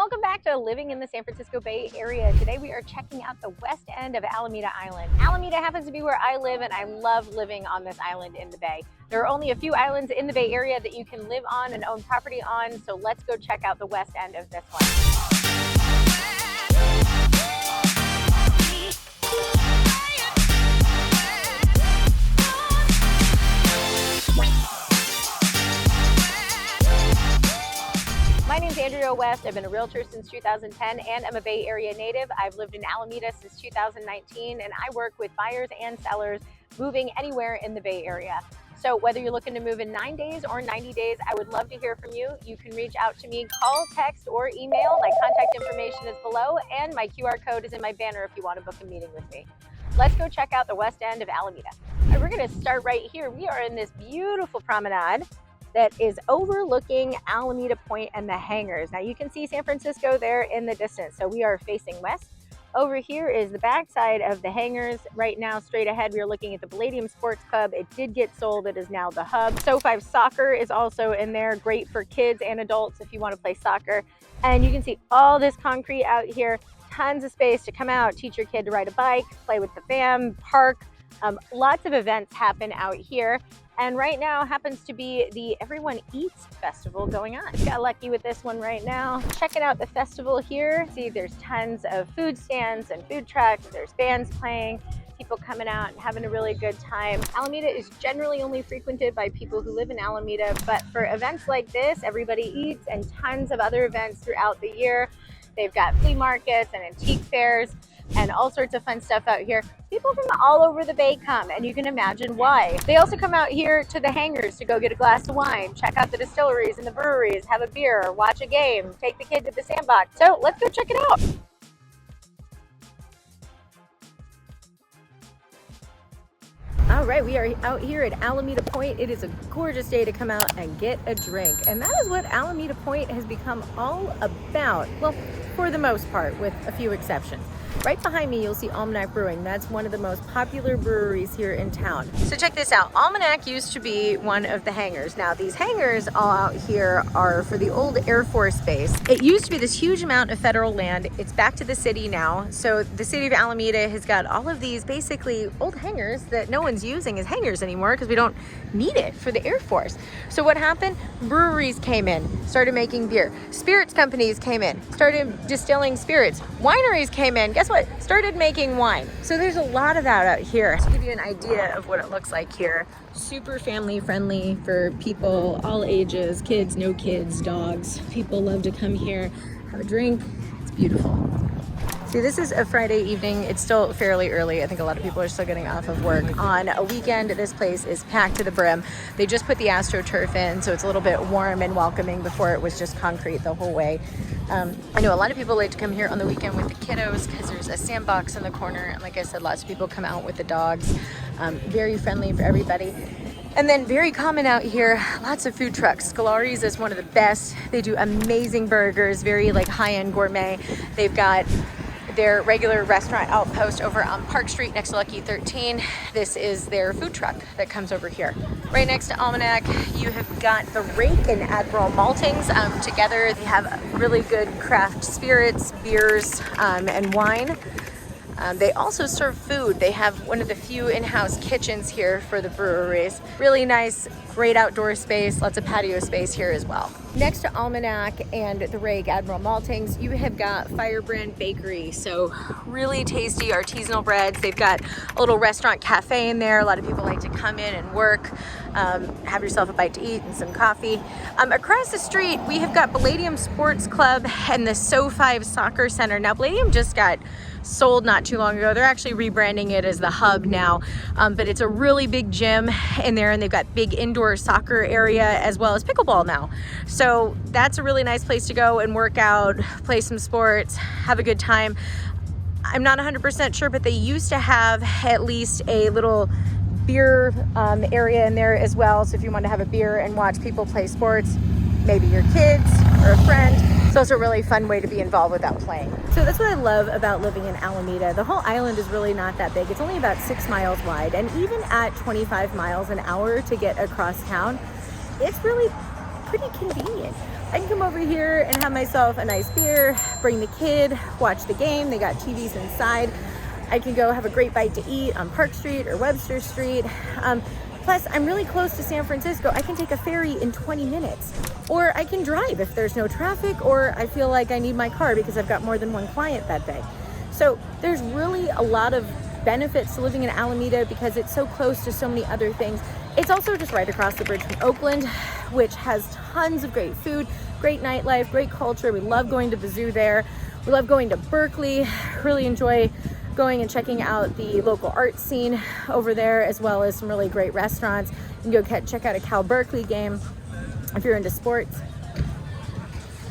Welcome back to Living in the San Francisco Bay Area. Today we are checking out the West End of Alameda Island. Alameda happens to be where I live, and I love living on this island in the Bay. There are only a few islands in the Bay Area that you can live on and own property on, so let's go check out the West End of this one. My name's Andrea West. I've been a realtor since 2010 and I'm a Bay Area native. I've lived in Alameda since 2019 and I work with buyers and sellers moving anywhere in the Bay Area. So whether you're looking to move in 9 days or 90 days, I would love to hear from you. You can reach out to me, call, text, or email. My contact information is below and my QR code is in my banner if you want to book a meeting with me. Let's go check out the West End of Alameda. We're going to start right here. We are in this beautiful promenade that is overlooking Alameda Point and the Hangars. Now you can see San Francisco there in the distance. So we are facing west. Over here is the backside of the Hangars. Right now, straight ahead, we are looking at the Ballena Sports Club. It did get sold. It is now the hub. So5 Soccer is also in there. Great for kids and adults if you want to play soccer. And you can see all this concrete out here. Tons of space to come out, teach your kid to ride a bike, play with the fam, park. Lots of events happen out here. And right now happens to be the Everyone Eats Festival going on. Got lucky with this one right now. Checking out the festival here. See, there's tons of food stands and food trucks. There's bands playing, people coming out and having a really good time. Alameda is generally only frequented by people who live in Alameda, but for events like this, Everybody Eats and tons of other events throughout the year. They've got flea markets and antique fairs and all sorts of fun stuff out here. People from all over the Bay come, and you can imagine why. They also come out here to the Hangars to go get a glass of wine, check out the distilleries and the breweries, have a beer, watch a game, take the kid to the sandbox. So let's go check it out. All right, we are out here at Alameda Point. It is a gorgeous day to come out and get a drink. And that is what Alameda Point has become all about. Well, for the most part, with a few exceptions. Right behind me, you'll see Almanac Brewing. That's one of the most popular breweries here in town. So check this out. Almanac used to be one of the hangars. Now, these hangars all out here are for the old Air Force Base. It used to be this huge amount of federal land. It's back to the city now. So the city of Alameda has got all of these basically old hangars that no one's using as hangars anymore because we don't need it for the Air Force. So what happened? Breweries came in, started making beer. Spirits companies came in, started distilling spirits. Wineries came in. Guess what? Started making wine. So there's a lot of that out here. To give you an idea of what it looks like here, super family friendly for people all ages, kids, no kids, dogs. People love to come here, have a drink. It's beautiful. See, this is a Friday evening. It's still fairly early. I think a lot of people are still getting off of work. On a weekend, this place is packed to the brim. They just put the AstroTurf in, so it's a little bit warm and welcoming. Before it was just concrete the whole way. I know a lot of people like to come here on the weekend with the kiddos because there's a sandbox in the corner. And like I said, lots of people come out with the dogs. Very friendly for everybody. And then very common out here, lots of food trucks. Scolari's is one of the best. They do amazing burgers, very like high-end gourmet. They've got their regular restaurant outpost over on Park Street next to Lucky 13. This is their food truck that comes over here. Right next to Almanac, you have got the Rake and Admiral Maltings. Together, they have really good craft spirits, beers, and wine. They also serve food. They have one of the few in-house kitchens here for the breweries. Really nice, great outdoor space, lots of patio space here as well. Next to Almanac and the Rake Admiral Maltings, you have got Firebrand Bakery. So really tasty artisanal breads. They've got a little restaurant cafe in there. A lot of people like to come in and work, have yourself a bite to eat and some coffee. Across the street, we have got Ballena Sports Club and the So5 Soccer Center. Now, Ballena just got sold not too long ago. They're actually rebranding it as the hub now, but it's a really big gym in there, and they've got big indoor soccer area as well as pickleball now. So that's a really nice place to go and work out, play some sports, have a good time. I'm not 100% sure, but they used to have at least a little beer area in there as well. So if you want to have a beer and watch people play sports, maybe your kids or a friend, it's also a really fun way to be involved without playing. So that's what I love about living in Alameda. The whole island is really not that big. It's only about 6 miles wide, and even at 25 miles an hour to get across town, it's really pretty convenient. I can come over here and have myself a nice beer, bring the kid, watch the game. They got TVs inside. I can go have a great bite to eat on Park Street or Webster Street. Plus, I'm really close to San Francisco. I can take a ferry in 20 minutes, or I can drive if there's no traffic, or I feel like I need my car because I've got more than one client that day. So there's really a lot of benefits to living in Alameda because it's so close to so many other things. It's also just right across the bridge from Oakland, which has tons of great food, great nightlife, great culture. We love going to the zoo there. We love going to Berkeley. Really enjoy going and checking out the local art scene over there, as well as some really great restaurants. You can go check out a Cal Berkeley game if you're into sports.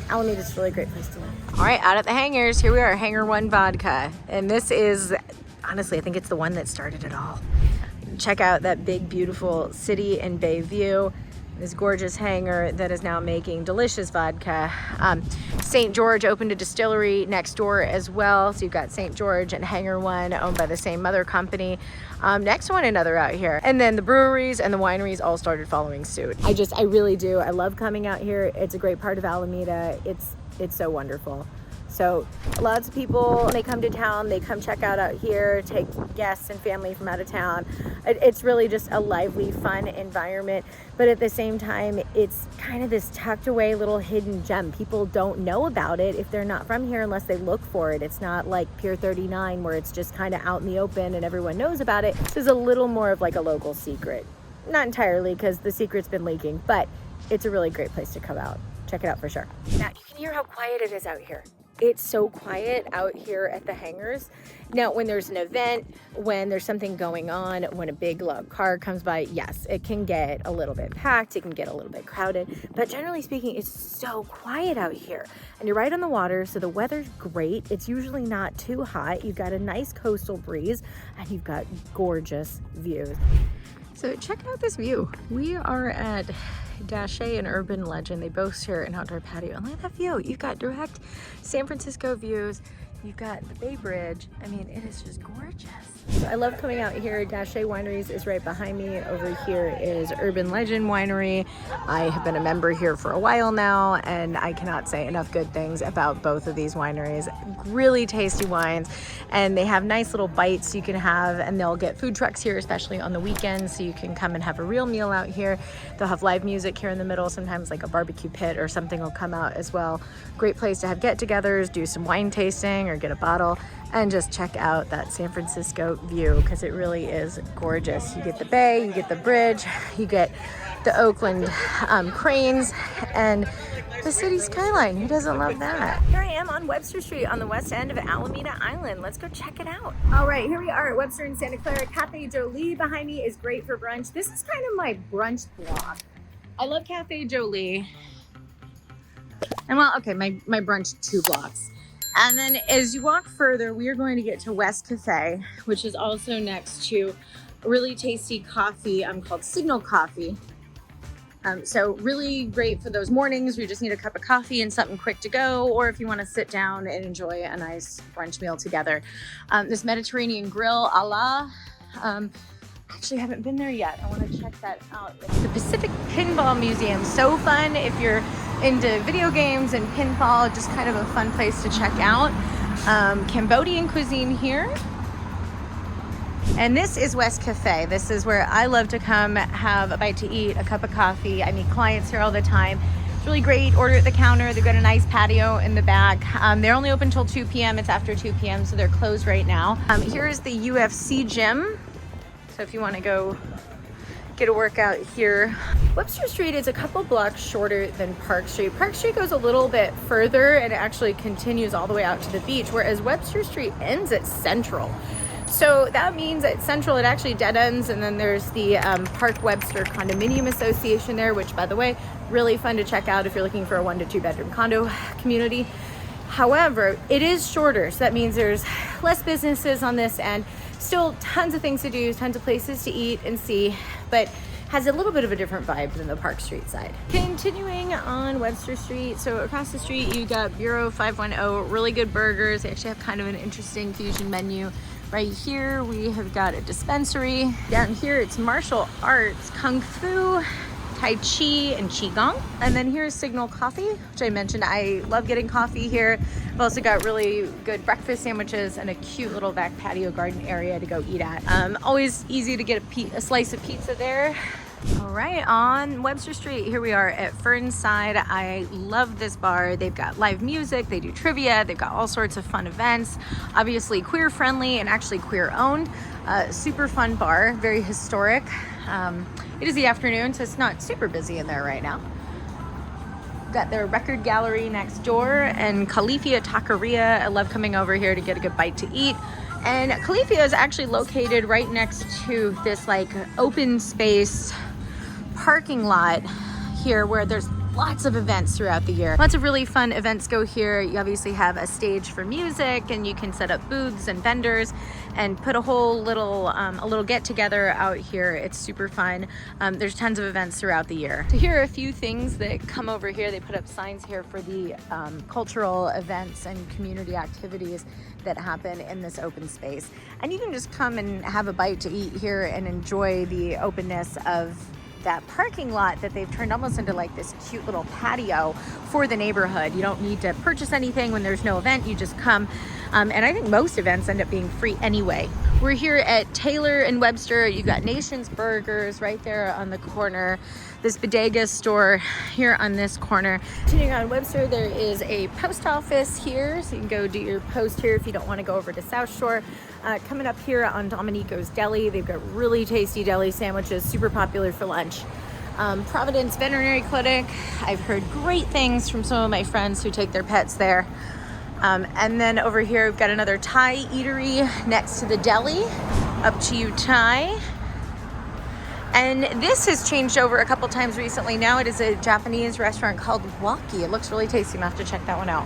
Alameda's a really great place to live. All right, out at the Hangars, here we are, Hangar 1 Vodka. And this is, honestly, I think it's the one that started it all. Check out that big, beautiful city and bay view. This gorgeous hangar that is now making delicious vodka. St. George opened a distillery next door as well. So you've got St. George and Hangar 1 owned by the same mother company. Next to one another out here. And then the breweries and the wineries all started following suit. I really do. I love coming out here. It's a great part of Alameda. It's so wonderful. So lots of people, they come to town, they come check out here, take guests and family from out of town. It's really just a lively, fun environment. But at the same time, it's kind of this tucked away little hidden gem. People don't know about it if they're not from here unless they look for it. It's not like Pier 39 where it's just kind of out in the open and everyone knows about it. This is a little more of like a local secret. Not entirely, because the secret's been leaking, but it's a really great place to come out. Check it out for sure. Now you can hear how quiet it is out here. It's so quiet out here at the Hangars. Now, when there's an event, when there's something going on, when a big loud car comes by, yes, it can get a little bit packed, it can get a little bit crowded, but generally speaking, it's so quiet out here. And you're right on the water, so the weather's great. It's usually not too hot. You've got a nice coastal breeze, and you've got gorgeous views. So check out this view. We are at Daché and Urban Legend. They both share an outdoor patio. And look at that view. You've got direct San Francisco views. You've got the Bay Bridge. I mean, it is just gorgeous. So I love coming out here. Daché Wineries is right behind me. Over here is Urban Legend Winery. I have been a member here for a while now, and I cannot say enough good things about both of these wineries. Really tasty wines, and they have nice little bites you can have, and they'll get food trucks here, especially on the weekends, so you can come and have a real meal out here. They'll have live music here in the middle. Sometimes like a barbecue pit or something will come out as well. Great place to have get-togethers, do some wine tasting, or get a bottle and just check out that San Francisco view, because it really is gorgeous. You get the bay, you get the bridge, you get the Oakland cranes, and the city skyline. Who doesn't love that? Here I am on Webster Street on the west end of Alameda Island. Let's go check it out. All right, here we are at Webster and Santa Clara. Cafe Jolie behind me is great for brunch. This is kind of my brunch block. I love Cafe Jolie. And well, okay, my brunch 2 blocks. And then as you walk further, we are going to get to West Cafe, which is also next to a really tasty coffee called Signal Coffee. So really great for those mornings where you just need a cup of coffee and something quick to go, or if you want to sit down and enjoy a nice brunch meal together. This Mediterranean grill actually haven't been there yet. I want to check that out. The Pacific Pinball Museum, so fun if you're into video games and pinball, just kind of a fun place to check out. Cambodian cuisine here. And this is West Cafe. This is where I love to come have a bite to eat, a cup of coffee. I meet clients here all the time. It's really great. Order at the counter. They've got a nice patio in the back. They're only open till 2 p.m. It's after 2 p.m., so they're closed right now. Here is the UFC gym. So if you want to go get a workout here. Webster Street is a couple blocks shorter than Park Street. Park Street goes a little bit further and it actually continues all the way out to the beach, whereas Webster Street ends at Central. So that means at Central it actually dead ends, and then there's the Park Webster Condominium Association there, which, by the way, really fun to check out if you're looking for a 1 to 2 bedroom condo community. However, it is shorter, so that means there's less businesses on this end. Still tons of things to do, tons of places to eat and see, but has a little bit of a different vibe than the Park Street side. Continuing on Webster Street, so across the street you got Bureau 510, really good burgers. They actually have kind of an interesting fusion menu. Right here we have got a dispensary. Down here it's martial arts, kung fu, Tai Chi and Qigong. And then here's Signal Coffee, which I mentioned. I love getting coffee here. I've also got really good breakfast sandwiches and a cute little back patio garden area to go eat at. Always easy to get a slice of pizza there. All right, on Webster Street, here we are at Fernside. I love this bar. They've got live music, they do trivia, they've got all sorts of fun events. Obviously queer friendly and actually queer owned. Super fun bar, very historic. It is the afternoon, so it's not super busy in there right now. Got their record gallery next door and Califia Taqueria. I love coming over here to get a good bite to eat. And Califia is actually located right next to this like open space parking lot here where there's lots of events throughout the year. Lots of really fun events go here. You obviously have a stage for music and you can set up booths and vendors and put a whole little a little get together out here. It's super fun. There's tons of events throughout the year. So here are a few things that come over here. They put up signs here for the cultural events and community activities that happen in this open space. And you can just come and have a bite to eat here and enjoy the openness of that parking lot that they've turned almost into like this cute little patio for the neighborhood. You don't need to purchase anything when there's no event, you just come. And I think most events end up being free anyway. We're here at Taylor and Webster. You've got Nation's Burgers right there on the corner. This bodega store here on this corner. Continuing on Webster, there is a post office here, so you can go do your post here if you don't want to go over to South Shore. Coming up here on Dominico's Deli, they've got really tasty deli sandwiches, super popular for lunch. Providence Veterinary Clinic, I've heard great things from some of my friends who take their pets there. And then over here, we've got another Thai eatery next to the deli. Up to you, Thai. And this has changed over a couple times recently. Now it is a Japanese restaurant called Waki. It looks really tasty. I'm gonna have to check that one out.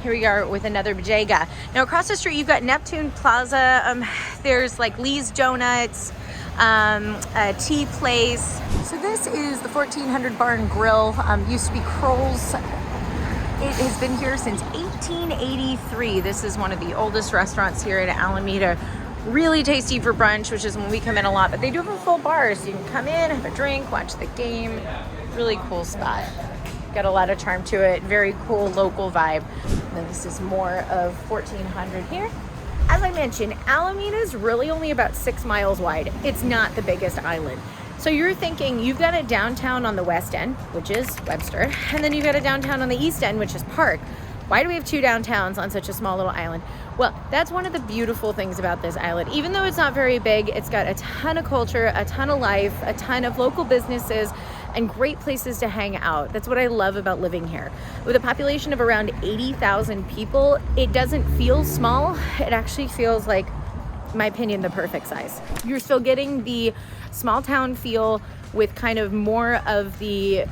Here we are with another bodega. Now across the street, you've got Neptune Plaza. There's like Lee's Donuts, a tea place. So this is the 1400 Bar and Grill. Used to be Kroll's. It has been here since 1883. This is one of the oldest restaurants here in Alameda. Really tasty for brunch, which is when we come in a lot, but they do have a full bar, so you can come in, have a drink, watch the game. Really cool spot. Got a lot of charm to it. Very cool local vibe. And then this is more of 1400 here. As I mentioned, Alameda is really only about 6 miles wide. It's not the biggest island. So you're thinking you've got a downtown on the West End, which is Webster, and then you've got a downtown on the East End, which is Park. Why do we have 2 downtowns on such a small little island? Well, that's one of the beautiful things about this island. Even though it's not very big, it's got a ton of culture, a ton of life, a ton of local businesses, and great places to hang out. That's what I love about living here. With a population of around 80,000 people, it doesn't feel small. It actually feels like, in my opinion, the perfect size. You're still getting the small town feel with kind of more of the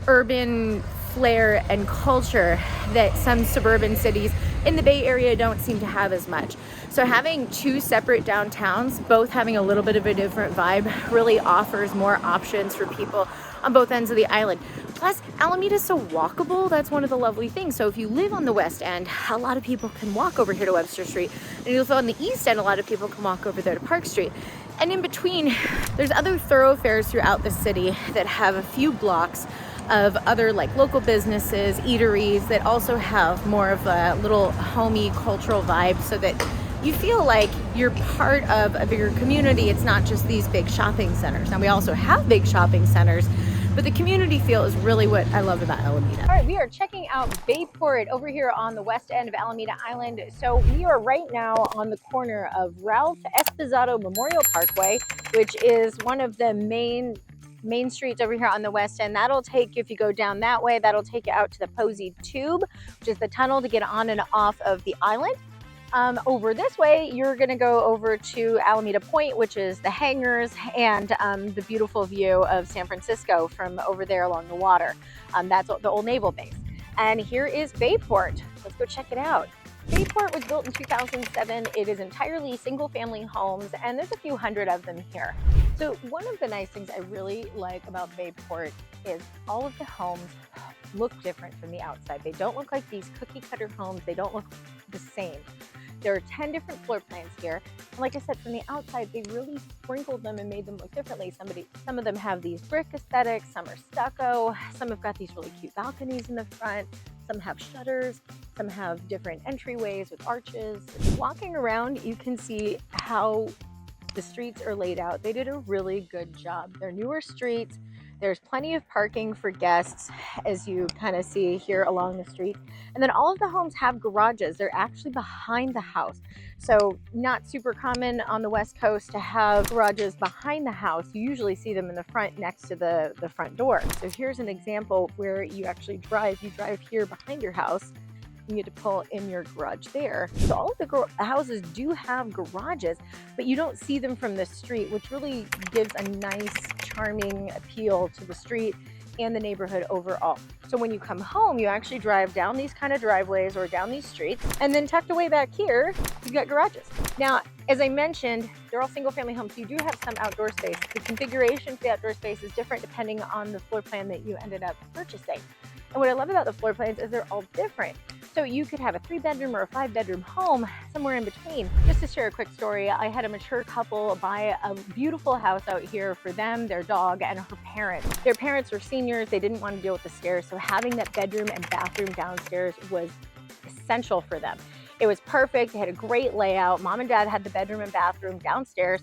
urban flair and culture that some suburban cities in the Bay Area don't seem to have as much. So having 2 separate downtowns, both having a little bit of a different vibe, really offers more options for people on both ends of the island. Plus, Alameda is so walkable. That's one of the lovely things. So if you live on the West End, a lot of people can walk over here to Webster Street. And if you live on the East End, a lot of people can walk over there to Park Street. And in between, there's other thoroughfares throughout the city that have a few blocks of other like local businesses, eateries that also have more of a little homey cultural vibe, so that you feel like you're part of a bigger community. It's not just these big shopping centers. Now we also have big shopping centers, but the community feel is really what I love about Alameda. All right, we are checking out Bayport over here on the west end of Alameda Island. So we are right now on the corner of Ralph Esposado Memorial Parkway, which is one of the main streets over here on the west end. That'll take you, if you go down that way, that'll take you out to the Posey Tube, which is the tunnel to get on and off of the island. Over this way, you're gonna go over to Alameda Point, which is the hangars and the beautiful view of San Francisco from over there along the water. That's the old naval base. And here is Bayport. Let's go check it out. Bayport was built in 2007. It is entirely single-family homes, and there's a few hundred of them here. So one of the nice things I really like about Bayport is all of the homes look different from the outside. They don't look like these cookie-cutter homes. They don't look the same. There are 10 different floor plans here. And like I said, from the outside, they really sprinkled them and made them look differently. Some of them have these brick aesthetics, some are stucco, some have got these really cute balconies in the front, some have shutters, some have different entryways with arches. Walking around, you can see how the streets are laid out. They did a really good job. They're newer streets. There's plenty of parking for guests, as you kind of see here along the street. And then all of the homes have garages. They're actually behind the house. So not super common on the West Coast to have garages behind the house. You usually see them in the front next to the front door. So here's an example where you actually drive. You drive here behind your house. You get to pull in your garage there. So all of the houses do have garages, but you don't see them from the street, which really gives a nice, charming appeal to the street and the neighborhood overall. So when you come home, you actually drive down these kind of driveways or down these streets, and then tucked away back here, you've got garages. Now, as I mentioned, they're all single family homes. So you do have some outdoor space. The configuration for the outdoor space is different depending on the floor plan that you ended up purchasing. And what I love about the floor plans is they're all different. So you could have a 3-bedroom or a 5-bedroom home somewhere in between. Just to share a quick story, I had a mature couple buy a beautiful house out here for them, their dog, and her parents. Their parents were seniors. They didn't want to deal with the stairs. So having that bedroom and bathroom downstairs was essential for them. It was perfect. They had a great layout. Mom and dad had the bedroom and bathroom downstairs.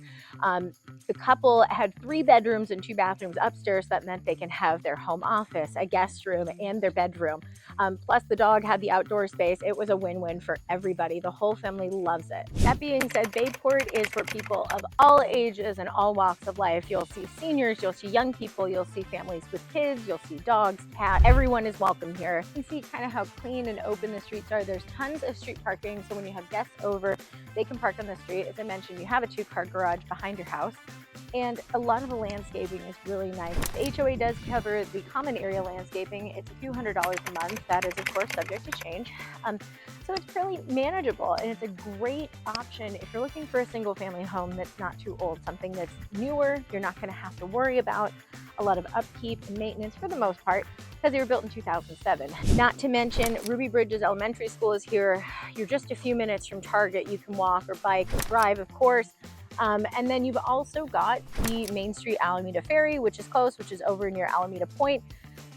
The couple had 3 bedrooms and 2 bathrooms upstairs. That meant they can have their home office, a guest room, and their bedroom. Plus the dog had the outdoor space. It was a win-win for everybody. The whole family loves it. That being said, Bayport is for people of all ages and all walks of life. You'll see seniors, you'll see young people, you'll see families with kids, you'll see dogs, cats. Everyone is welcome here. You can see kind of how clean and open the streets are. There's tons of street parking, so when you have guests over, they can park on the street. As I mentioned, you have a 2-car garage behind your house. And a lot of the landscaping is really nice. The HOA does cover the common area landscaping. It's a few $100s a month. That is, of course, subject to change. So it's really manageable, and it's a great option if you're looking for a single family home that's not too old, something that's newer. You're not going to have to worry about a lot of upkeep and maintenance for the most part, because they were built in 2007. Not to mention, Ruby Bridges Elementary School is here. You're just a few minutes from Target. You can walk or bike or drive, of course. And then you've also got the Main Street Alameda Ferry, which is close, which is over near Alameda Point.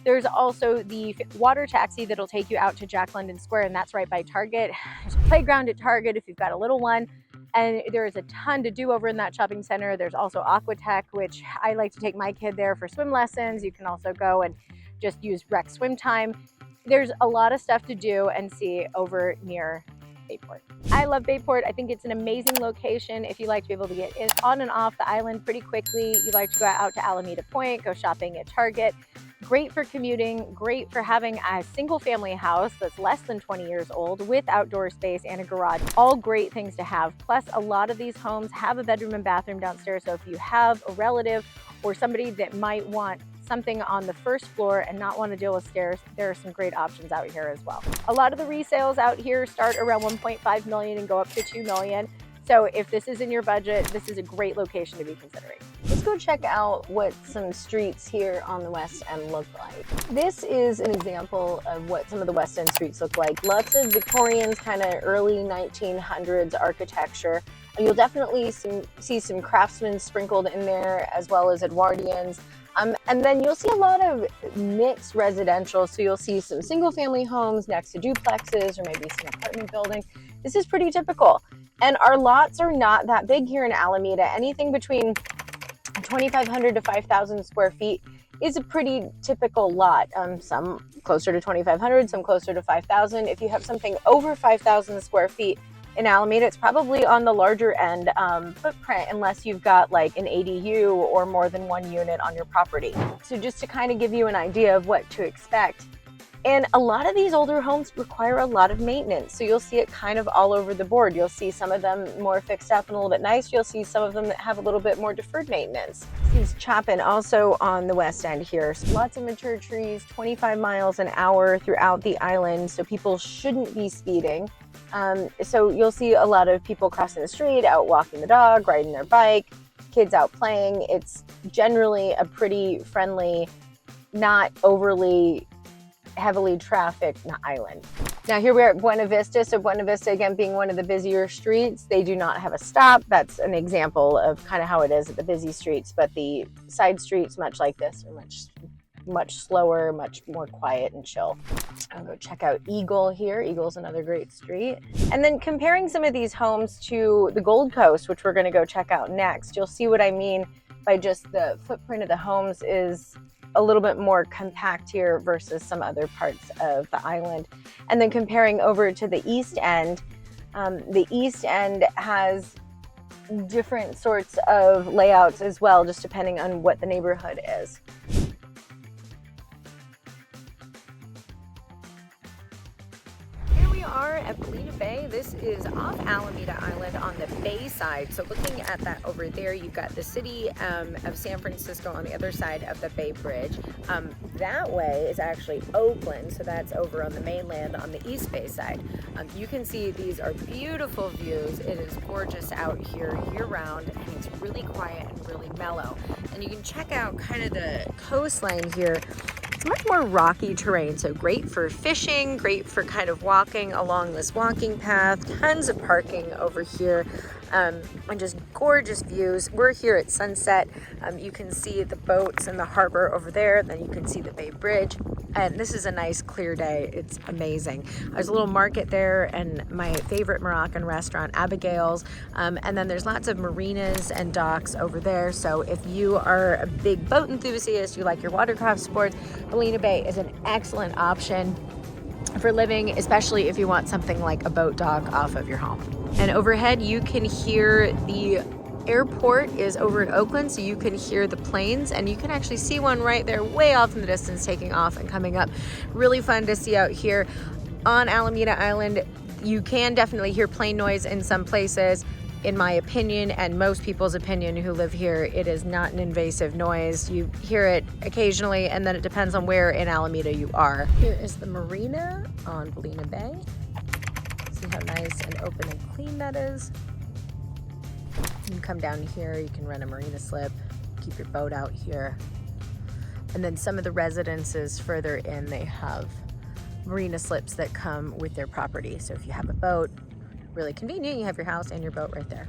There's also the water taxi that'll take you out to Jack London Square, and that's right by Target. There's a playground at Target if you've got a little one. And there is a ton to do over in that shopping center. There's also Aquatech, which I like to take my kid there for swim lessons. You can also go and just use rec swim time. There's a lot of stuff to do and see over near Bayport. I love Bayport. I think it's an amazing location if you like to be able to get in, on and off the island pretty quickly. You like to go out to Alameda Point, go shopping at Target. Great for commuting, great for having a single family house that's less than 20 years old with outdoor space and a garage. All great things to have. Plus, a lot of these homes have a bedroom and bathroom downstairs. So if you have a relative or somebody that might want something on the first floor and not want to deal with stairs, there are some great options out here as well. A lot of the resales out here start around 1.5 million and go up to 2 million. So if this is in your budget, this is a great location to be considering. Let's go check out what some streets here on the West End look like. This is an example of what some of the West End streets look like. Lots of Victorians, kind of early 1900s architecture. You'll definitely see some craftsmen sprinkled in there, as well as Edwardians. And then you'll see a lot of mixed residential. So you'll see some single family homes next to duplexes or maybe some apartment buildings. This is pretty typical. And our lots are not that big here in Alameda. Anything between 2,500 to 5,000 square feet is a pretty typical lot. Some closer to 2,500, some closer to 5,000. If you have something over 5,000 square feet in Alameda, it's probably on the larger end footprint, unless you've got like an ADU or more than one unit on your property. So just to kind of give you an idea of what to expect. And a lot of these older homes require a lot of maintenance. So you'll see it kind of all over the board. You'll see some of them more fixed up and a little bit nice. You'll see some of them that have a little bit more deferred maintenance. This is chopping also on the West End here. So lots of mature trees, 25 miles an hour throughout the island. So people shouldn't be speeding. So you'll see a lot of people crossing the street, out walking the dog, riding their bike, kids out playing. It's generally a pretty friendly, not overly heavily trafficked island. Now here we are at Buena Vista. So Buena Vista, again, being one of the busier streets, they do not have a stop. That's an example of kind of how it is at the busy streets, but the side streets, much like this, are much slower, much more quiet and chill. I'll go check out Eagle here. Eagle's another great street. And then comparing some of these homes to the Gold Coast, which we're gonna go check out next, you'll see what I mean by just the footprint of the homes is a little bit more compact here versus some other parts of the island. And then comparing over to the East End has different sorts of layouts as well, just depending on what the neighborhood is. Are at Ballena Bay. This is off Alameda Island on the bay side. So looking at that over there, you've got the city of San Francisco on the other side of the Bay Bridge. That way is actually Oakland, so that's over on the mainland on the East Bay side. You can see these are beautiful views. It is gorgeous out here year-round, and it's really quiet and really mellow. And you can check out kind of the coastline here. Much more rocky terrain, so great for fishing, great for kind of walking along this walking path. Tons of parking over here, and just gorgeous views. We're here at sunset. You can see the boats in the harbor over there, then you can see the Bay Bridge, and this is a nice clear day. It's amazing. There's a little market there and my favorite Moroccan restaurant, Abigail's, and then there's lots of marinas and docks over there. So if you are a big boat enthusiast, you like your watercraft sports, Ballena Bay is an excellent option for living, especially if you want something like a boat dock off of your home. And overhead, you can hear the airport is over in Oakland, so you can hear the planes, and you can actually see one right there way off in the distance taking off and coming up. Really fun to see out here on Alameda Island. You can definitely hear plane noise in some places. In my opinion, and most people's opinion who live here, it is not an invasive noise. You hear it occasionally, and then it depends on where in Alameda you are. Here is the marina on Ballena Bay. See how nice and open and clean that is. You can come down here, you can rent a marina slip, keep your boat out here. And then some of the residences further in, they have marina slips that come with their property. So if you have a boat, really convenient, you have your house and your boat right there.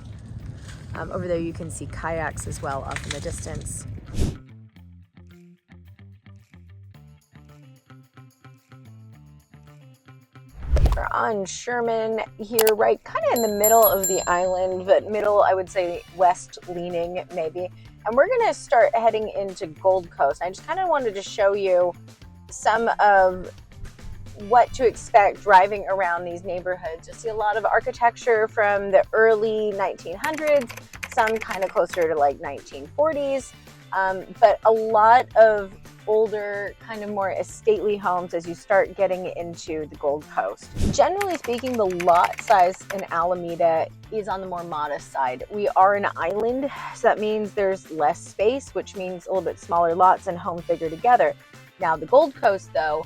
Over there you can see kayaks as well off in the distance. We're on Sherman here, right kind of in the middle of the island, but middle, I would say west leaning maybe. And we're gonna start heading into Gold Coast. I just kind of wanted to show you some of what to expect driving around these neighborhoods. You'll see a lot of architecture from the early 1900s, some kind of closer to like 1940s, but a lot of older, kind of more stately homes as you start getting into the Gold Coast. Generally speaking, the lot size in Alameda is on the more modest side. We are an island, so that means there's less space, which means a little bit smaller lots and homes bigger together. Now the Gold Coast, though,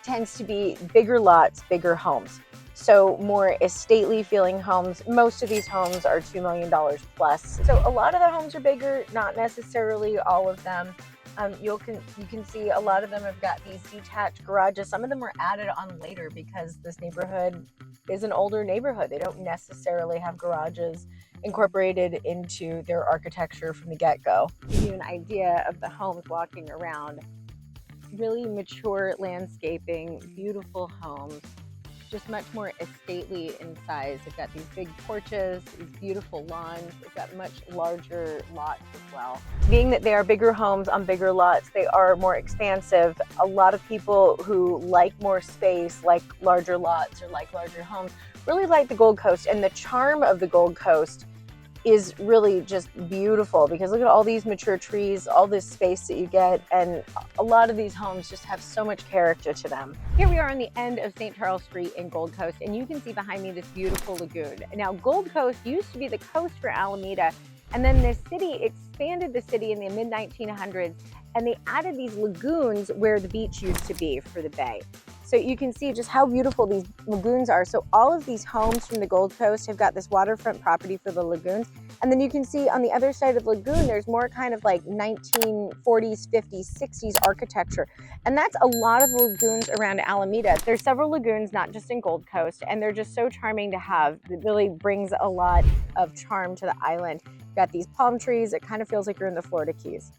tends to be bigger lots, bigger homes. So more estately feeling homes. Most of these homes are $2 million plus. So a lot of the homes are bigger, not necessarily all of them. You can see a lot of them have got these detached garages. Some of them were added on later because this neighborhood is an older neighborhood. They don't necessarily have garages incorporated into their architecture from the get-go. To give you an idea of the homes walking around, really mature landscaping, beautiful homes, just much more estately in size. They've got these big porches, these beautiful lawns. They've got much larger lots as well. Being that they are bigger homes on bigger lots, they are more expansive. A lot of people who like more space, like larger lots or like larger homes, really like the Gold Coast. And the charm of the Gold Coast is really just beautiful because look at all these mature trees, all this space that you get, and a lot of these homes just have so much character to them. Here we are on the end of St. Charles Street in Gold Coast, and you can see behind me this beautiful lagoon. Now, Gold Coast used to be the coast for Alameda, and then the city expanded the city in the mid-1900s, and they added these lagoons where the beach used to be for the bay. So you can see just how beautiful these lagoons are. So all of these homes from the Gold Coast have got this waterfront property for the lagoons, And then you can see on the other side of the lagoon, there's more kind of like 1940s, 50s, 60s architecture. And that's a lot of the lagoons around Alameda. There's several lagoons, not just in Gold Coast, and they're just so charming to have. It really brings a lot of charm to the island. You've got these palm trees. It kind of feels like you're in the Florida Keys.